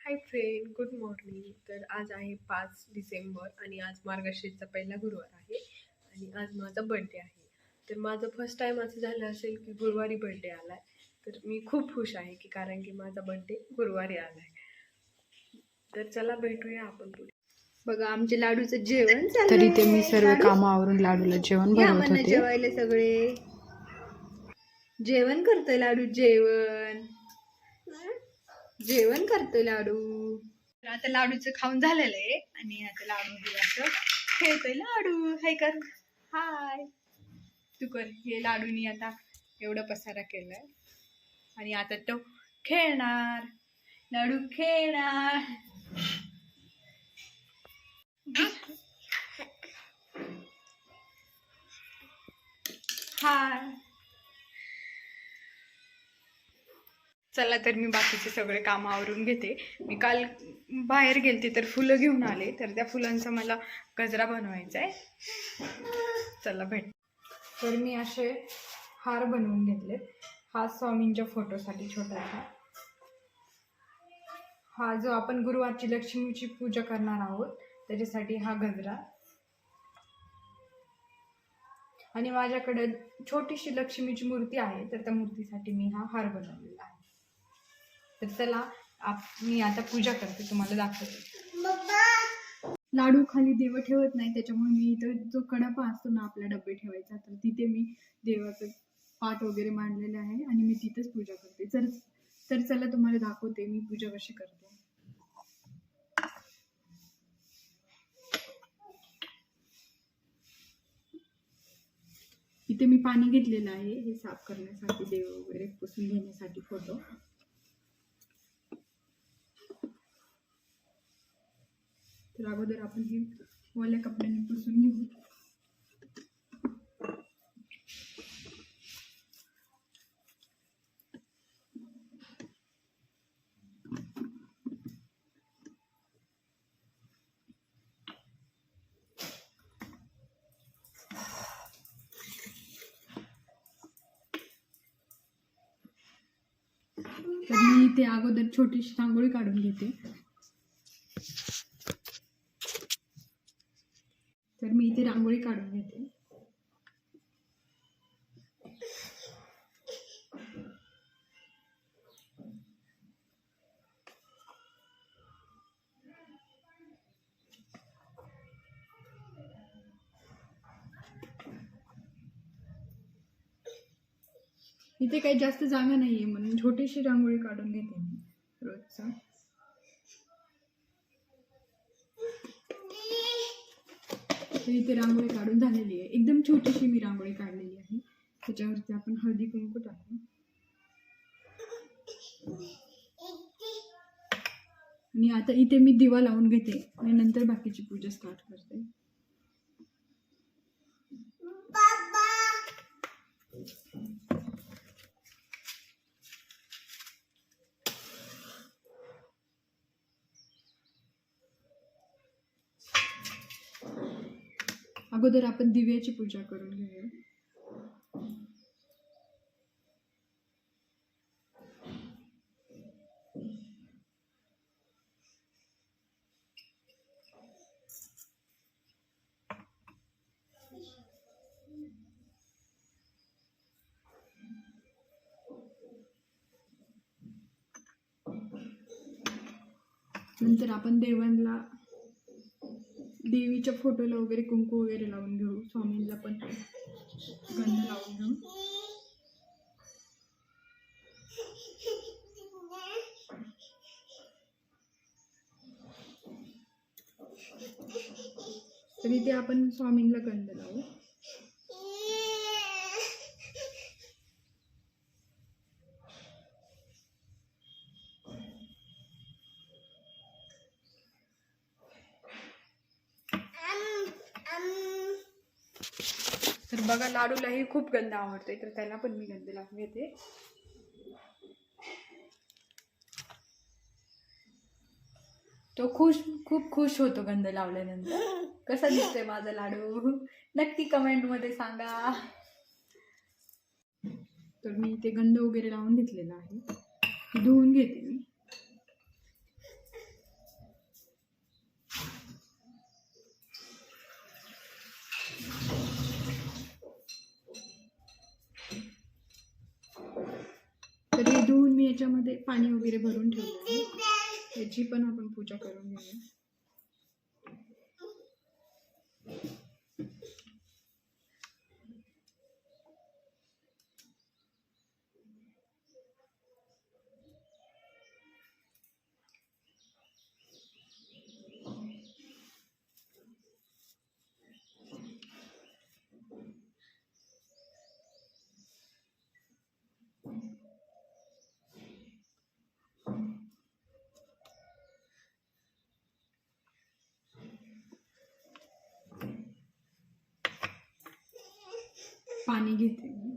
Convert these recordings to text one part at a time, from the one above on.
Hi friend, good morning. तर आज आहे 5 डिसेंबर आणि आज मार्गशीर्षचा पहिला गुरुवार आहे आणि आज माझा बर्थडे आहे. तर माझं फर्स्ट टाइम असं झालं असेल की गुरुवारी बर्थडे आलाय. तर मी खूप खुश आहे की कारण की माझा बर्थडे गुरुवारी आलाय. तर चला भेटूया आपण पुढे. बघा आमचे लाडूचं जेवण तर इथे मी सर्व कामावरून लाडूला जेवण बनवत होते. जेवायला सगळे जेवण करतोय लाडू. जेवण करतोय लाडू. तर आता लाडूचं खाऊन झालेलं आहे आणि आता लाडू असं खेळतोय. लाडू हाय कर, हाय तू कर. हे लाडूनी आता एवढा पसारा केलाय आणि आता तो खेळणार. लाडू खेळणार. हाय. चला तर मी बाकीचे सगळे काम आवरून घेते. मी काल बाहेर गेलते तर फुलं घेऊन आले, तर त्या फुलांचा मला गजरा बनवायचा आहे. चला भेट. तर मी असे हार बनवून घेतले. हा स्वामींच्या फोटोसाठी छोटासा. हा जो आपण गुरुवारची लक्ष्मीची पूजा करणार आहोत त्याच्यासाठी हा गजरा. आणि माझ्याकडे छोटीशी लक्ष्मीची मूर्ती आहे, तर त्या मूर्तीसाठी मी हा हार बनवलेला आहे. तर चला मी आता पूजा करते, तुम्हाला दाखवते. लाडू खाली देव ठेवत नाही, त्याच्यामुळे मी इथं जो कडापा असतो ना आपला डबे ठेवायचा, तर तिथे मी देवाचं पाट वगैरे मांडलेलं आहे आणि मी तिथेच पूजा करते. तर चला तुम्हाला दाखवते मी पूजा कशी करते. इथे मी पाणी घेतलेलं आहे हे साफ करण्यासाठी, देव वगैरे पुसून घेण्यासाठी फोटो. तर अगोदर आपण हे ओल्या कपड्याने पुसून घेऊ. तर मी इथे अगोदर छोटीशी रांगोळी काढून घेते. तर मी इथे रांगोळी काढून घेते. इथे काही जास्त जागा नाहीये म्हणून छोटीशी रांगोळी काढून घेते मी रोजचा. इथे रांगोळी काढून झालेली आहे. एकदम छोटीशी मी रांगोळी काढलेली आहे. त्याच्यावरती आपण हळदी कुंकू टाकू आणि आता इथे मी दिवा लावून घेते आणि नंतर बाकीची पूजा स्टार्ट करते. अगोदर आपण दिव्याची पूजा करून घेऊया. नंतर आपण देवीच्या फोटोला वगैरे कुंकू वगैरे लावून घेऊ. स्वामींना पण गंध लावून घेऊ. तर इथे आपण स्वामींना गंध लावू. तर बघा लाडूलाही खूप गंध आवडतोय, तर त्याला पण मी गंध लावून घेते. तो खूप खुश होतो गंध लावल्यानंतर. कसा दिसतोय माझा लाडू नक्की कमेंट मध्ये सांगा. तर मी ते गंध वगैरे लावून घेतलेला आहे, धुवून घेते मी. याच्यामध्ये पाणी वगैरे भरून ठेवलं आहे. याची पण आपण पूजा करून घेऊया. पाणी घेते मी.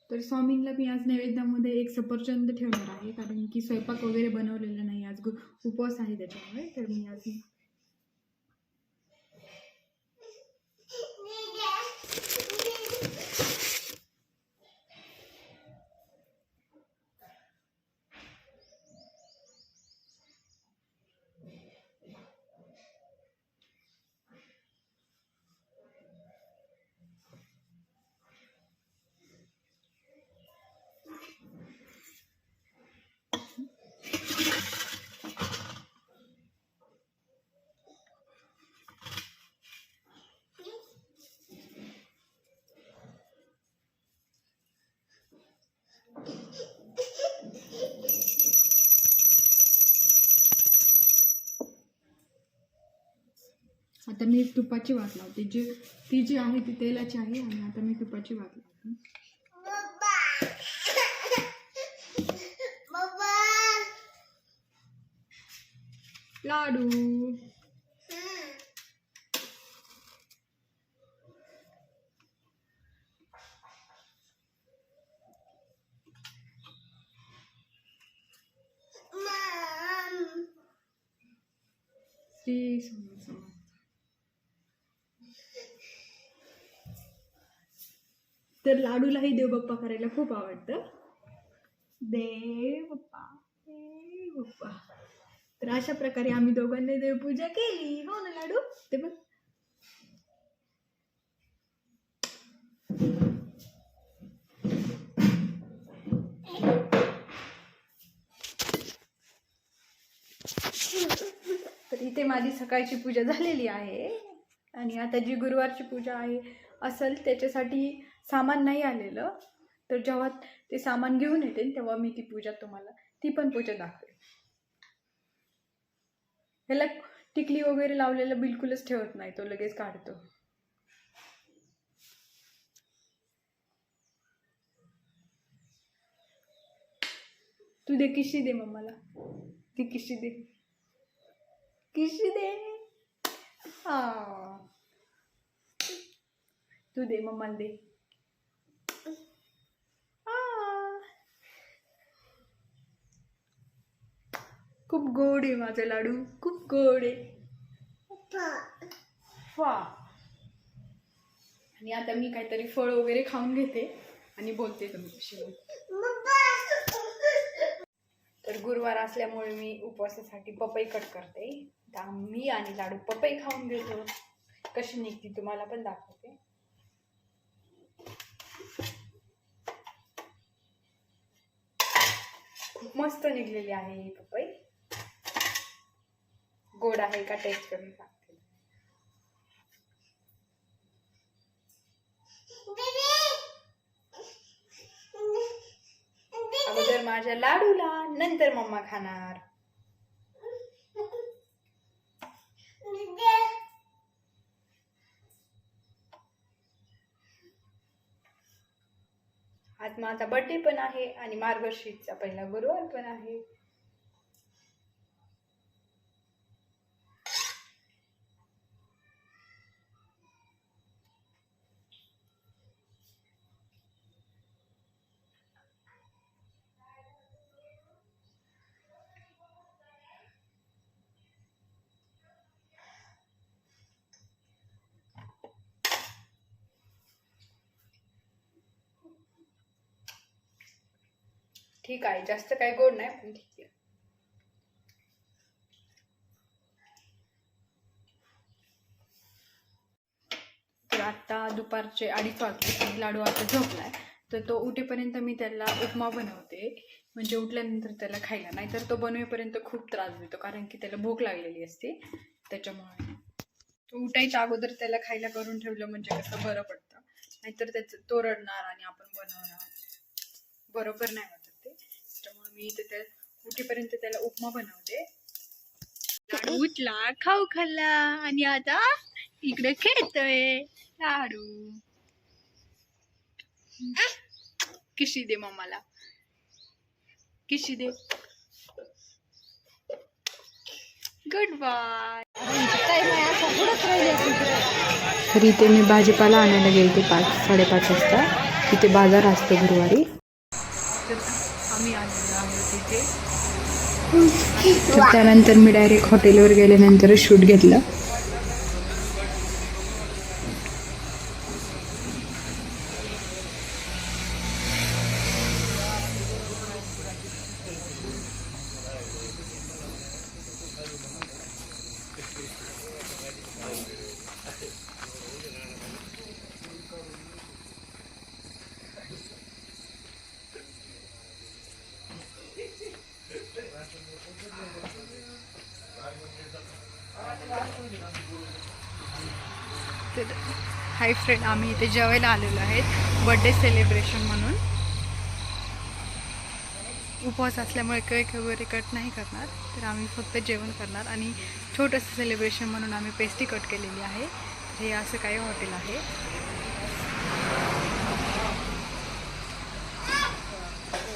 तर स्वामींना मी आज नैवेद्यामध्ये एक सफरचंद ठेवणार आहे, कारण की स्वयंपाक वगैरे बनवलेला नाही आज, उपवास आहे त्याच्यामुळे. तर मी आज आता मी तुपाची वात लावते. ती जी आहे ती तेलाची आहे, आणि आता मी तुपाची वात लावते. लाडू श्री स्वामी समर्थ. तर लाडूलाही देवबाप्पा करायला खूप आवडतं. देवबाप्पा देवबाप्पा. तर अशा प्रकारे आम्ही दोघांनी देवपूजा केली. हो ना लाडू? ते पण तर इथे माझी सकाळची पूजा झालेली आहे. आणि आता जी गुरुवारची पूजा आहे असेल त्याच्यासाठी सामान नाही आलेलं, तर जेव्हा ते सामान घेऊन येते तेव्हा मी ती पूजा तुम्हाला ती पण पूजा दाखवेल. ह्याला टिकली वगैरे लावलेलं बिलकुलच ठेवत नाही, तो लगेच काढतो. तू दे किशी दे मम्माला, ती किशी दे, किशी दे. हा तू दे मम्माला दे. खूप गोड आहे माझा लाडू, खूप गोड आहे. आणि आता मी काहीतरी फळ वगैरे खाऊन घेते आणि बोलते तुमच्याशी. तर गुरुवार असल्यामुळे मी उपवासासाठी पपई कट करते. तर मी आणि लाडू पपई खाऊन घेतो. कशी निघती तुम्हाला पण दाखवते. खूप मस्त निघलेली आहे ही पपई. गोड आहे का टेस्ट करून सांगते. अगोदर माझ्या लाडूला, नंतर मम्मा खाणार. आज माझा बर्थडे पण आहे आणि मार्गशीर्षचा पहिला गुरुवार पण आहे. ठीक आहे, जास्त काही गोड नाही पण ठीक आहे. तर आता दुपारचे 2:30 वाजले आणि लाडू आता झोपलाय. तर तो उठेपर्यंत मी त्याला उपमा बनवते, म्हणजे उठल्यानंतर त्याला खायला. नाहीतर तो बनवेपर्यंत खूप त्रास देतो, कारण की त्याला भूक लागलेली असते. त्याच्यामुळे तो उठायच्या अगोदर त्याला खायला करून ठेवलं म्हणजे कसं बरं पडतं. नाहीतर त्याचं तो रडणार आणि आपण बनवणार, बरोबर नाही वाटत ते. त्याच्यामुळे मी इथे त्या उठेपर्यंत त्याला उपमा बनवते. लाडू उठला, खाऊ खाल्ला आणि आता इकडे खेळतोय. लाडू किशी दे मम्माला, किशी दे. Good bye. तर इथे मी भाजीपाला आणायला गेले 5-5:30 वाजता. इथे बाजार असतो गुरुवारी. तर आम्ही आलेलो आहोत इथे. तर त्यानंतर मी डायरेक्ट हॉटेलवर गेल्यानंतर शूट घेतलं. तर हाय फ्रेंड, आम्ही इथे जेवायला आलेलो आहेत बर्थडे सेलिब्रेशन म्हणून. उपवास असल्यामुळे केक वगैरे कट नाही करणार, तर आम्ही फक्त जेवण करणार. आणि छोटंसं सेलिब्रेशन म्हणून आम्ही पेस्ट्री कट केलेली आहे. हे असं काही हॉटेल आहे.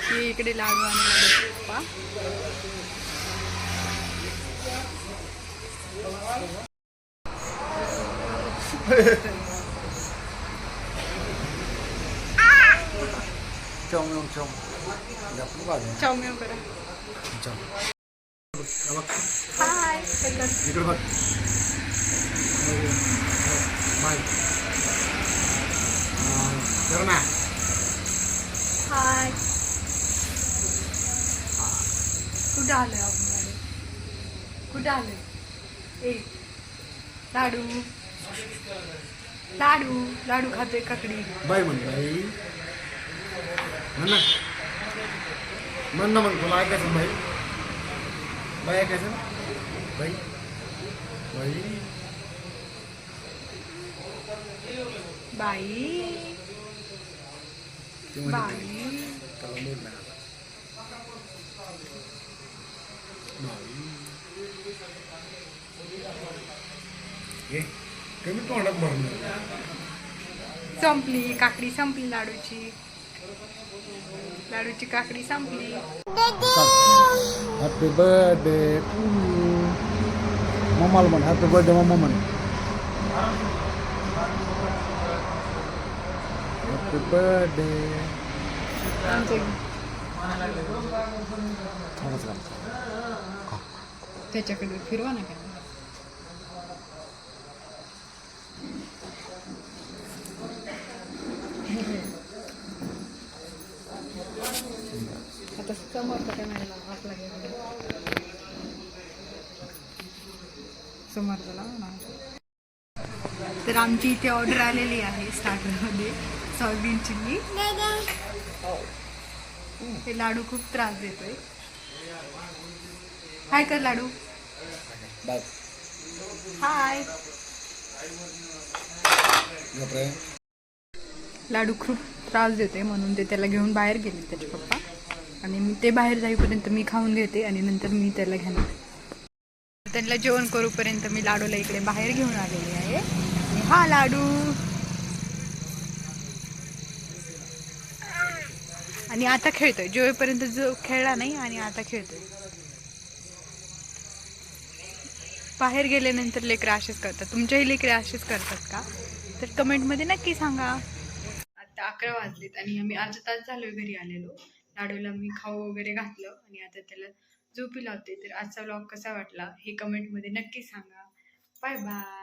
हे इकडे लाडू आणि लाडू पप्पा. चाउमिन करा. हाय. हाय. कुठं आलोय आपण? कुठं आलोय? ए लाडू, लाडू लाडू खातोय काकडी. बाई म्हण बाई म्हण ना म्हण तुला ऐकायचं बाई बाई ऐकायचं बाई बाई बाई ते म्हणते बाई. त्याला मूड नाही हे कमी तोंडात भरून संपली काकडी, संपली लाडूची. लाडूची काकडी संपली. हॅपी बर्थडे टू यू मम्माला म्हण हॅपी बर्थडे मम्मा म्हण हॅपी बर्थडे त्याच्याकडे फिरवा ना काय. आता समोर काय नाही वाटला समोर झाला ना. तर आमची इथे ऑर्डर आलेली आहे स्टार्टरमध्ये सोयाबीन चिल्ली. हे लाडू खूप त्रास देतोय. हाय कर लाडू. Bye hi. लाडू खूप त्रास देते म्हणून ते त्याला घेऊन बाहेर गेले त्याचे पप्पा. आणि मी ते बाहेर जाईपर्यंत मी खाऊन घेते आणि नंतर मी त्याला घेणार. त्यांना जेवण करूपर्यंत मी लाडूला इकडे बाहेर घेऊन आलेली आहे. आणि हा लाडू. आणि आता खेळतोय. जेवेपर्यंत जो खेळला नाही आणि आता खेळतोय. बाहेर गेल्यानंतर लेकरं असेच करतात. तुमच्याही लेकरे असेच करतात का? तर कमेंटमध्ये नक्की सांगा. आता 11 वाजलेत आणि आम्ही अर्धा तास झालोय घरी आलेलो. लाडूला मी खाऊ वगैरे घातलं आणि आता त्याला झोपी लावते. तर आजचा व्लॉग कसा वाटला हे कमेंटमध्ये नक्की सांगा. Bye bye.